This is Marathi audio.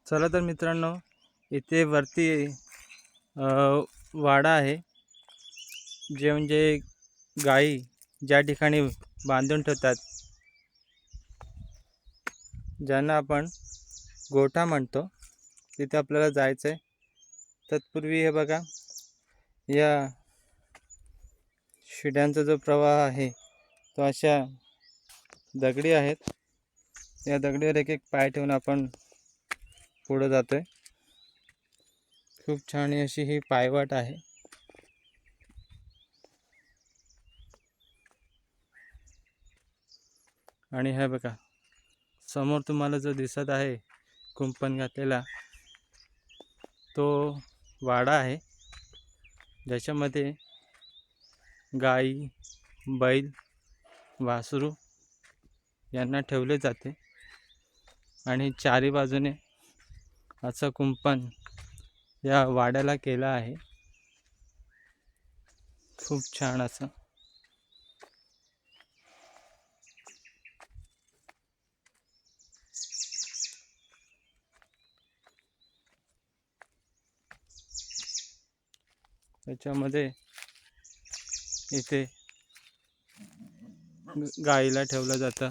चला तर मित्रांनो, इथे वरती वाडा आहे, जे म्हणजे गाई ज्या ठिकाणी बांधून ठेवतात, ज्यांना आपण गोठा म्हणतो, तिथे आपल्याला जायचं आहे. तत्पूर्वी हे बघा, या शिड्यांचा जो प्रवाह आहे तो अशा दगडी आहेत. या दगडीवर एक एक पाय ठेवून आपण पुढे जातोय. खूप छान अशी ही पायवाट आहे. आणि हे बघा, समोर तुम्हाला जो दिसत आहे कुंपण घातलेला, तो वाडा आहे, ज्याच्यामध्ये गाई, बैल, वासरू यांना ठेवले जाते. आणि चारी बाजूने असं कुंपण या वाड्याला केलं आहे. खूप छान असं. त्याच्यामध्ये इथे गाईला ठेवलं जातं.